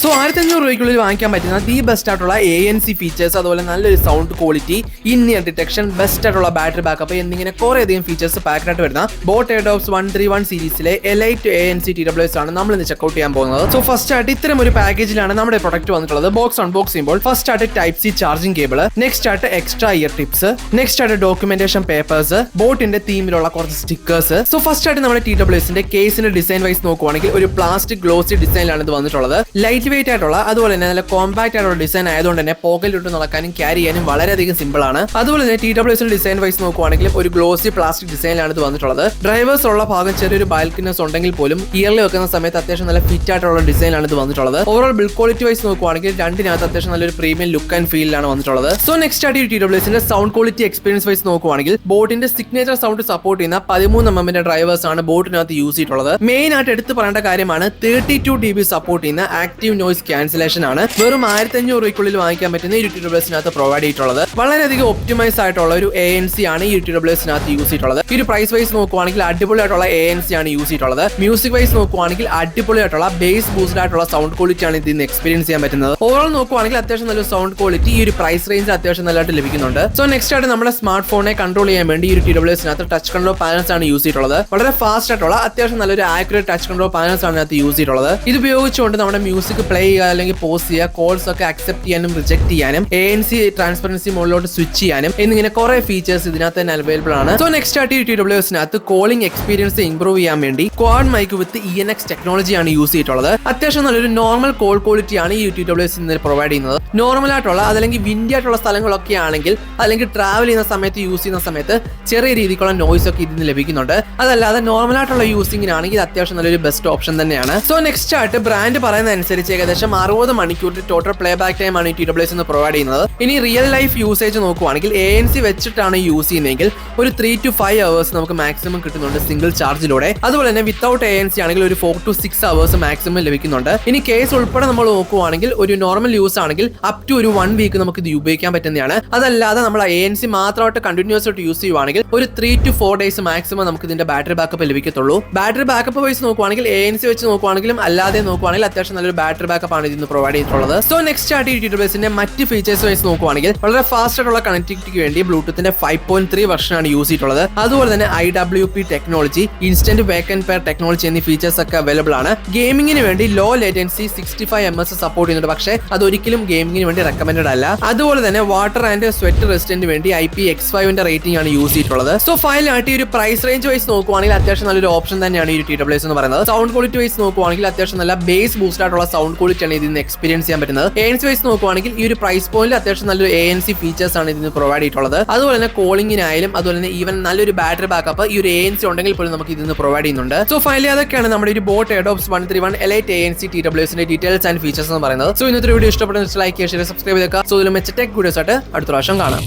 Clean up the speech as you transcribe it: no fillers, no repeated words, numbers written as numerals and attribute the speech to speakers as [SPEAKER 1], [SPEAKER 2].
[SPEAKER 1] So 1500 രൂപയ്ക്കുള്ളിൽ വാങ്ങിക്കാൻ പറ്റുന്ന the best ആയിട്ടുള്ള ANC ഫീച്ചേഴ്സ്, അതുപോലെ നല്ലൊരു sound quality, in year detection, best ആയിട്ടുള്ള ബാറ്ററി ബാക്കപ്പ് എന്നിങ്ങനെ കുറേയധികം ഫീച്ചേഴ്സ് പാക്കഡായിട്ട് വരുന്ന ബോട്ട് Airdopes 131 സീരീസിലെ Elite ANC TWS ആണ് നമ്മൾ ഇന്ന് ചെക്കൗട്ട് ചെയ്യാൻ പോകുന്നത്. സോ ഫസ്റ്റ് ആയിട്ട് ഇത്തരം ഒരു പാക്കേജിലാണ് നമ്മുടെ പ്രൊഡക്റ്റ് വന്നിട്ടുള്ളത്. ബോക്സ് അൺബോക്സ് ചെയ്യുമ്പോൾ ഫസ്റ്റ് ആയിട്ട് Type-C ചാർജിംഗ് കേബിൾ, നെക്സ്റ്റ് ആയിട്ട് എക്സ്ട്രാ ഇയർ ടിപ്സ്, നെക്സ്റ്റ് ആയിട്ട് ഡോക്യുമെന്റേഷൻ പേപ്പേഴ്സ്, ബോട്ടിന്റെ തീമിലുള്ള കുറച്ച് സ്റ്റിക്കേഴ്സ്. സോ ഫസ്റ്റ് ആയിട്ട് നമ്മുടെ TWSന്റെ കേസിന്റെ ഡിസൈൻ വൈസ് നോക്കുവാണെങ്കിൽ ഒരു പ്ലാസ്റ്റിക് ഗ്ലോസി ഡിസൈനിലാണ് ഇത് വന്നിട്ടുള്ളത്. ലൈറ്റ് വെയിറ്റ് ആയിട്ടുള്ള, അതുപോലെ തന്നെ നല്ല കോമ്പാക്ട് ആയിട്ടുള്ള ഡിസൈൻ ആയതുകൊണ്ട് തന്നെ പോക്കറ്റിലിട്ട് നടക്കാനും ക്യാരി ചെയ്യാനും വളരെയധികം സിമ്പിൾ ആണ്. അതുപോലെ തന്നെ TWSന്റെ ഡിസൈൻ വൈസ് നോക്കുവാണെങ്കിൽ ഒരു ഗ്ലോസി പ്ലാസ്റ്റിക് ഡിസൈനിലാണ് ഇത് വന്നിട്ടുള്ളത്. ഡ്രൈവേഴ്സ് ഉള്ള ഭാഗം ചെറിയൊരു ബാൽക്കനസ് ഉണ്ടെങ്കിൽ പോലും ഇയറിൽ വെക്കുന്ന സമയത്ത് അത്യാവശ്യം നല്ല ഫിറ്റ് ആയിട്ടുള്ള ഡിസൈനാണ് ഇത് വന്നിട്ടുള്ളത്. ഓവറോൾ ബിൽഡ് ക്വാളിറ്റി വൈസ് നോക്കുവാണെങ്കിൽ രണ്ടിനകത്ത് അത്യാവശ്യം നല്ലൊരു പ്രീമിയം ലുക്ക് ആൻഡ് ഫീലാണ് വന്നിട്ടുള്ളത്. സോ നെക്സ്റ്റ് ആയിട്ട് TWSന്റെ സൗണ്ട് ക്വാളിറ്റി എക്സ്പീരിയൻസ് വൈസ് നോക്കുവാണെങ്കിൽ ബോട്ടിന്റെ സിഗ്നേച്ചർ സൗണ്ട് സപ്പോർട്ട് ചെയ്യുന്ന 13mm ഡ്രൈവേഴ്സ് ആണ് ബോട്ടിനകത്ത് യൂസ് ചെയ്തിട്ടുള്ളത്. മെയിൻ ആയിട്ട് എടുത്ത് പറയേണ്ട കാര്യമാണ് 32 dB സപ്പോർട്ട് ചെയ്യുന്ന ആക്റ്റീവ് നോയ്സ് ക്യാൻസലേഷൻ ആണ് വെറും 1500 രൂപയ്ക്കുള്ളിൽ വാങ്ങിക്കാൻ പറ്റുന്ന ഈ TWSനകത്ത് പ്രൊവൈഡ് ചെയ്തിട്ടുള്ളത്. വളരെയധികം ഒപ്റ്റിമൈസ് ആയിട്ടുള്ള ഒരു ANC ആണ് ഈ TWSനകത്ത് യൂസ് ചെയ്തിട്ടുള്ളത്. ഈ ഒരു പ്രൈസ് വൈസ് നോക്കുവാണെങ്കിൽ അടിപൊളിയായിട്ടുള്ള ANC ആണ് യൂസ് ചെയ്തിട്ടുള്ളത്. മ്യൂസിക് വൈസ് നോക്കുവാണെങ്കിൽ അടിപൊളിയായിട്ടുള്ള ബേസ് ബൂസ്റ്റഡ് ആയിട്ടുള്ള സൗണ്ട് ക്വാളിറ്റി ആണ് ഇതിന് എക്സ്പീരിയൻസ് ചെയ്യാൻ പറ്റുന്നത്. ഓവറോൾ നോക്കുവാണെങ്കിൽ അത്യാവശ്യം നല്ല സൗണ്ട് ക്വാളിറ്റി ഈ ഒരു പ്രൈസ് റേഞ്ചിൽ അത്യാവശ്യം നല്ലതായിട്ട് ലഭിക്കുന്നുണ്ട്. സോ നെക്സ്റ്റ് ആയിട്ട് നമ്മുടെ സ്മാർട്ട് ഫോണിനെ കൺട്രോൾ ചെയ്യാൻ വേണ്ടി ഈ ഒരു TWSനകത്ത് ടച്ച് കൺട്രോൾ പാനൽസ് ആണ് യൂസ് ചെയ്തിട്ടുള്ളത്. വളരെ ഫാസ്റ്റ് ആയിട്ടുള്ള അത്യാവശ്യം നല്ലൊരു ആക്യുറേറ്റ് ടച്ച് കൺട്രോൾ പാനൽസ് ആണ് ഇതിനകത്ത് യൂസ് ചെയ്തിട്ടുള്ളത്. ഇത് ഉപയോഗിച്ചുകൊണ്ട് നമ്മുടെ മ്യൂസിക് പ്ലേ ചെയ്യുക അല്ലെങ്കിൽ പോസ് ചെയ്യുക, കോൾസ് ഒക്കെ അക്സെപ്റ്റ് ചെയ്യാനും റിജക്ട് ചെയ്യാനും, ANC ട്രാൻസ്പെറൻസി മോഡിലോട്ട് സ്വിച്ച് ചെയ്യാനും എന്നിങ്ങനെ കുറെ ഫീച്ചേഴ്സ് ഇതിനകത്ത് തന്നെ അവൈലബിൾ ആണ്. സോ നെക്സ്റ്റ് ആയിട്ട് ഈ TWSനകത്ത് കോളിംഗ് എക്സ്പീരിയൻസ് ഇംപ്രൂവ് ചെയ്യാൻ വേണ്ടി ക്വാഡ് മൈക്ക് വിത്ത് ENX ടെക്നോളജി ആണ് യൂസ് ചെയ്തിട്ടുള്ളത്. അത്യാവശ്യം നല്ലൊരു നോർമൽ കോൾ ക്വാളിറ്റി ആണ് ഈ TWS പ്രൊവൈഡ് ചെയ്യുന്നത്. നോർമൽ ആയിട്ടുള്ള അതല്ലെങ്കിൽ വിൻഡി ആയിട്ടുള്ള സ്ഥലങ്ങളൊക്കെ ആണെങ്കിൽ അല്ലെങ്കിൽ ട്രാവൽ ചെയ്യുന്ന സമയത്ത് യൂസ് ചെയ്യുന്ന സമയത്ത് ചെറിയ രീതിക്കുള്ള നോയ്സ് ഒക്കെ ഇതിന് ലഭിക്കുന്നുണ്ട്. അതല്ലാതെ നോർമൽ ആയിട്ടുള്ള യൂസിംഗിനാണെങ്കിൽ ഇത് അത്യാവശ്യം നല്ലൊരു ബെസ്റ്റ് ഓപ്ഷൻ തന്നെയാണ്. സോ നെക്സ്റ്റ് ആയിട്ട് ബ്രാൻഡ് പറയുന്ന അനുസരിച്ച് ഏകദേശം 60 മണിക്കൂറിന്റെ ടോട്ടൽ പ്ലേ ബാക്ക് ടൈം ആണ് ഈ TWS പ്രൊവൈഡ് ചെയ്യുന്നത്. ഇനി റിയൽ ലൈഫ് യൂസേജ് നോക്കുവാണെങ്കിൽ ANC വെച്ചിട്ടാണ് യൂസ് ചെയ്യുന്നതെങ്കിൽ ഒരു 3 to 5 hours നമുക്ക് മാക്സിമം കിട്ടുന്നുണ്ട് സിംഗിൾ ചാർജിലൂടെ. അതുപോലെ തന്നെ വിത്തൗട്ട് ANC ആണെങ്കിൽ ഒരു 4 to 6 hours മാക്സിമം ലഭിക്കുന്നുണ്ട്. ഇനി കേസ് ഉൾപ്പെടെ നമ്മൾ നോക്കുവാണെങ്കിൽ ഒരു നോർമൽ യൂസ് ആണെങ്കിൽ അപ് ടു ഒരു 1 week നമുക്ക് ഇത് ഉപയോഗിക്കാൻ പറ്റുന്നതാണ്. അതല്ലാതെ നമ്മൾ ANC മാത്രമായിട്ട് കണ്ടിന്യൂസ് ആയിട്ട് യൂസ് ചെയ്യുവാണെങ്കിൽ ഒരു 3 to 4 days മാക്സിമം നമുക്ക് ഇതിന്റെ ബാറ്ററി ബാക്കപ്പ് ലഭിക്കത്തുള്ളൂ. ബാറ്ററി ബാക്കപ്പ് വൈസ് നോക്കുവാണെങ്കിൽ ANC വെച്ച് നോക്കുവാണെങ്കിലും അല്ലാതെ നോക്കുവാണെങ്കിൽ അത്യാവശ്യം നല്ലൊരു ബാറ്ററി ബാക്കപ്പ് ആണ് ഇതിന് പ്രൊവൈഡ് ചെയ്തിട്ടുള്ളത്. സോ നെക്സ്റ്റ് ആയിട്ട് ഈ TWSന്റെ മറ്റ് ഫീച്ചേഴ്സ് വൈസ് നോക്കുവാണെങ്കിൽ വളരെ ഫാസ്റ്റ് ആയിട്ടുള്ള കണക്ടിവിറ്റിക്ക് വേണ്ടി ബ്ലൂടൂത്തിന്റെ 5.3 വെർഷൻ ആണ് യൂസ് ചെയ്തിട്ടുള്ളത്. അതുപോലെ തന്നെ IWP technology, instant wake and pair technology എന്നീ ഫീച്ചേഴ്സ് ഒക്കെ അവൈലബിൾ ആണ്. ഗെയിമിംഗിന് വേണ്ടി ലോ ലേറ്റൻസി 65 ms സപ്പോർട്ട് ചെയ്യുന്നുണ്ട്. പക്ഷേ അത് ഒരിക്കലും ഗെയിമിംഗിന് വേണ്ടി റെക്കമെൻഡഡ് അല്ല. അതുപോലെ തന്നെ വാട്ടർ ആൻഡ് സ്വെറ്റ് റെസിസ്റ്റന്റ് വേണ്ടി IPX5 റേറ്റിംഗ് ആണ് യൂസ് ചെയ്തിട്ടുള്ളത്. സോ ഫൈനലായിട്ട് ഈ ഒരു പ്രൈസ് റേഞ്ച് വൈസ് നോക്കുവാണെങ്കിൽ അത്യാവശ്യം നല്ലൊരു ഓപ്ഷൻ തന്നെയാണ് ഈ TWS എന്ന് പറയുന്നത്. സൗണ്ട് ക്വാളിറ്റി വൈസ് നോക്കുവാണെങ്കിൽ അത്യാവശ്യം നല്ല ബേസ് ബൂസ്റ്റ് ആയിട്ടുള്ള സൗണ്ട് ക്വാളിറ്റി ആണ് ഇതിന് എക്സ്പീരിയൻസ് ചെയ്യാൻ പറ്റുന്നത്. ANC വൈസ് നോക്കുവാണെങ്കിൽ ഈ ഒരു പ്രൈസ് പോയിന്റിൽ അത്യാവശ്യം നല്ലൊരു ANC ഫീച്ചേഴ്സ് ആണ് ഇതിന് പ്രൊവൈഡ് ചെയ്തിട്ടുള്ളത്. അതുപോലെ തന്നെ കോളിംഗിനായാലും അതുപോലെ തന്നെ ഈവൻ നല്ലൊരു ബാറ്ററി ബാക്കപ്പ് ഈ ഒരു ANC ഉണ്ടെങ്കിൽ പോലും നമുക്ക് ഇതിന് പ്രൊവൈഡ് ചെയ്യുന്നുണ്ട്. സോ ഫൈനലി അതൊക്കെയാണ് നമ്മുടെ ഒരു ബോട്ട് Airdopes 131 Elite ANC TWSന്റെ ഡീറ്റെയിൽസ് ആൻഡ് ഫീച്ചേഴ്സ് എന്ന് പറയുന്നത്. സോ ഇന്നത്തെ വീഡിയോ ഇഷ്ടപ്പെട്ടെന്ന് ലൈക്ക് ചെയ്യുക, സബ്സ്ക്രൈബ് ചെയ്യുക. സോ ഇതിലും മെച്ച ടെക് വീഡിയോസ് ആയിട്ട് അടുത്ത പ്രാവശ്യം കാണാം.